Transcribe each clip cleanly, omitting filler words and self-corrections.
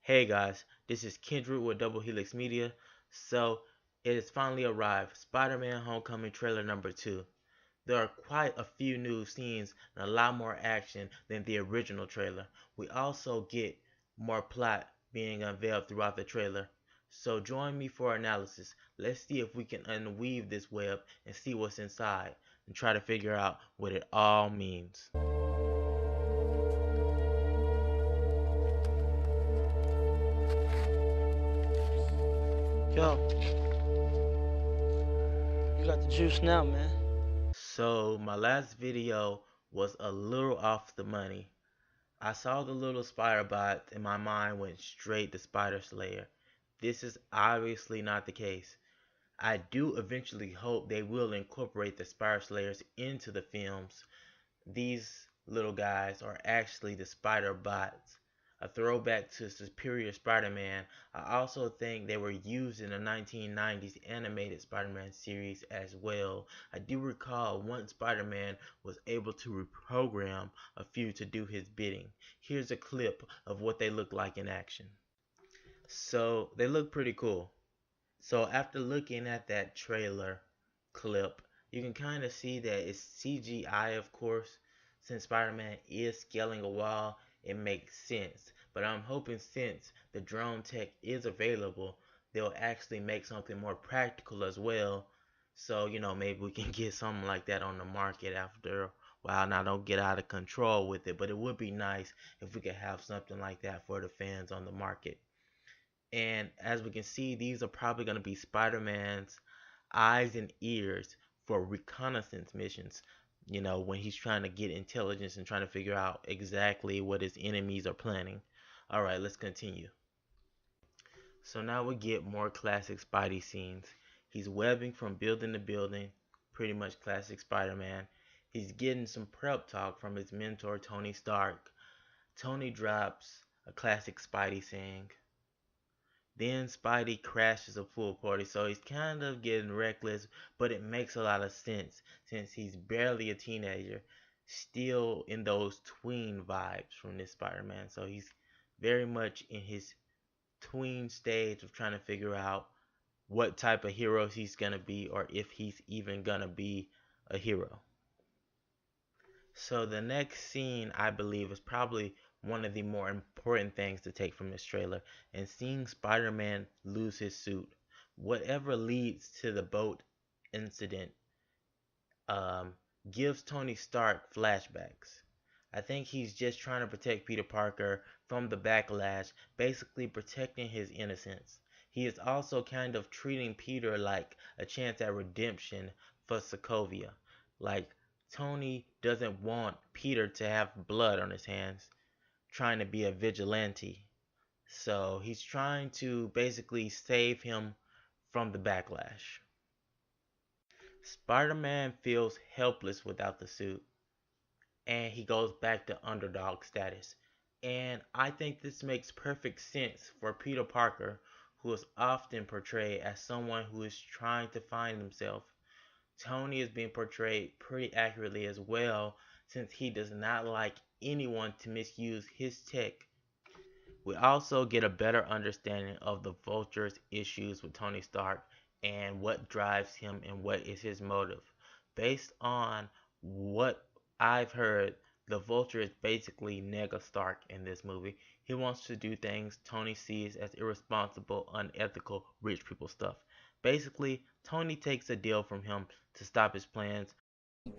Hey guys, this is Kendrick with Double Helix Media. So, it has finally arrived, Spider-Man Homecoming trailer number 2. There are quite a few new scenes and a lot more action than the original trailer. We also get more plot being unveiled throughout the trailer. So join me for analysis. Let's see if we can unweave this web and see what's inside and try to figure out what it all means. Yo, you got the juice now, man. So my last video was a little off the money. I saw the little spider bot and my mind went straight to Spider Slayer. This is obviously not the case. I do eventually hope they will incorporate the Spider Slayers into the films. These little guys are actually the spider bots, a throwback to Superior Spider-Man. I also think they were used in the 1990s animated Spider-Man series as well. I do recall one Spider-Man was able to reprogram a few to do his bidding. Here's a clip of what they look like in action. So they look pretty cool. So after looking at that trailer clip, you can kind of see that it's CGI, of course. Since Spider-Man is scaling a wall, it makes sense. But I'm hoping since the drone tech is available, they'll actually make something more practical as well. So, maybe we can get something like that on the market after a while. Now, don't get out of control with it, but it would be nice if we could have something like that for the fans on the market. And as we can see, these are probably going to be Spider-Man's eyes and ears for reconnaissance missions. When he's trying to get intelligence and trying to figure out exactly what his enemies are planning. Alright, let's continue. So now we get more classic Spidey scenes. He's webbing from building to building, pretty much classic Spider-Man. He's getting some prep talk from his mentor Tony Stark. Tony drops a classic Spidey saying, then Spidey crashes a pool party, so he's kind of getting reckless, but it makes a lot of sense since he's barely a teenager, still in those tween vibes from this Spider-Man. So he's very much in his tween stage of trying to figure out what type of hero he's gonna be or if he's even gonna be a hero. So the next scene, I believe, is probably one of the more important things to take from this trailer, and seeing Spider-Man lose his suit. Whatever leads to the boat incident um, gives Tony Stark flashbacks. I think he's just trying to protect Peter Parker from the backlash, basically protecting his innocence. He is also kind of treating Peter like a chance at redemption for Sokovia. Like, Tony doesn't want Peter to have blood on his hands, trying to be a vigilante. So he's trying to basically save him from the backlash. Spider-Man feels helpless without the suit, and he goes back to underdog status. And I think this makes perfect sense for Peter Parker, who is often portrayed as someone who is trying to find himself. Tony is being portrayed pretty accurately as well, since he does not like anyone to misuse his tech. We also get a better understanding of the Vulture's issues with Tony Stark and what drives him and what is his motive. Based on what I've heard, the Vulture is basically Nega Stark in this movie. He wants to do things Tony sees as irresponsible, unethical, rich people stuff. Basically, Tony takes a deal from him to stop his plans.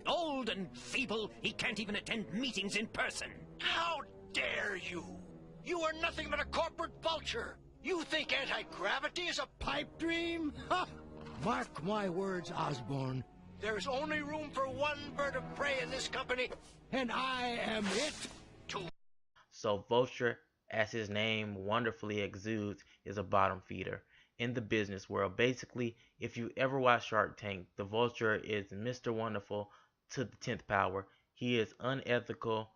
Old and feeble, he can't even attend meetings in person. How dare you? You are nothing but a corporate vulture. You think anti-gravity is a pipe dream? Ha! Mark my words, Osborn. There's only room for one bird of prey in this company, and I am it. So Vulture, as his name wonderfully exudes, is a bottom feeder in the business world. Basically, if you ever watch Shark Tank, the Vulture is Mr. Wonderful to the 10th power. He is unethical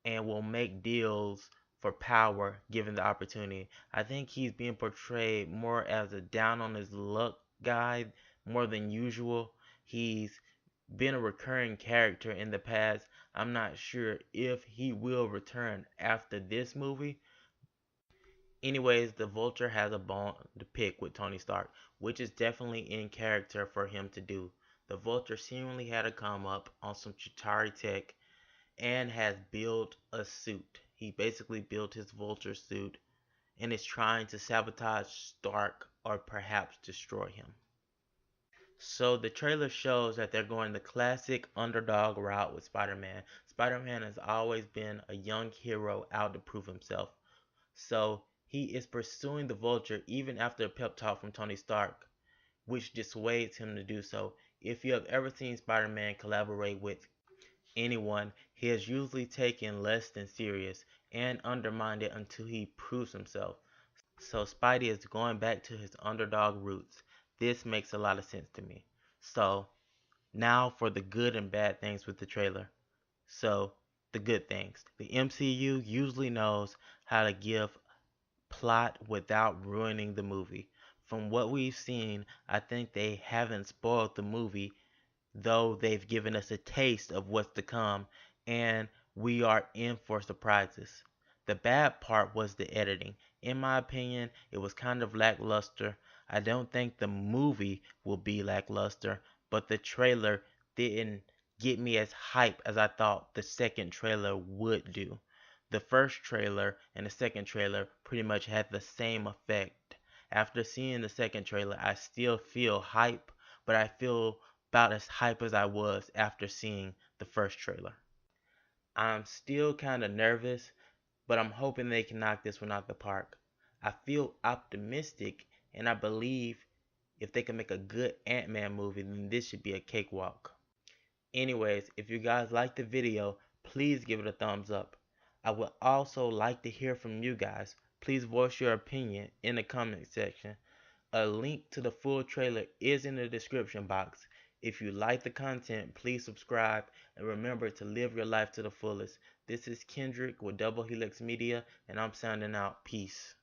and will make deals for power given the opportunity. I think he's being portrayed more as a down on his luck guy more than usual. He's been a recurring character in the past. I'm not sure if he will return after this movie. Anyways, the Vulture has a bone to pick with Tony Stark, which is definitely in character for him to do. The Vulture seemingly had a come up on some Chitauri tech and has built a suit. He basically built his Vulture suit and is trying to sabotage Stark or perhaps destroy him. So the trailer shows that they're going the classic underdog route with Spider-Man. Spider-Man has always been a young hero out to prove himself. So he is pursuing the Vulture even after a pep talk from Tony Stark, which dissuades him to do so. If you have ever seen Spider-Man collaborate with anyone, he is usually taken less than serious and undermined it until he proves himself. So Spidey is going back to his underdog roots. This makes a lot of sense to me. So now for the good and bad things with the trailer. So the good things. The MCU usually knows how to give plot without ruining the movie. From what we've seen, I think they haven't spoiled the movie, though they've given us a taste of what's to come, and we are in for surprises. The bad part was the editing. In my opinion, it was kind of lackluster. I don't think the movie will be lackluster, but the trailer didn't get me as hype as I thought the second trailer would do. The first trailer and the second trailer pretty much had the same effect. After seeing the second trailer, I still feel hype, but I feel about as hype as I was after seeing the first trailer. I'm still kind of nervous, but I'm hoping they can knock this one out the park. I feel optimistic, and I believe if they can make a good Ant-Man movie, then this should be a cakewalk. Anyways, if you guys liked the video, please give it a thumbs up. I would also like to hear from you guys. Please voice your opinion in the comment section. A link to the full trailer is in the description box. If you like the content, please subscribe and remember to live your life to the fullest. This is Kendrick with Double Helix Media, and I'm sounding out. Peace.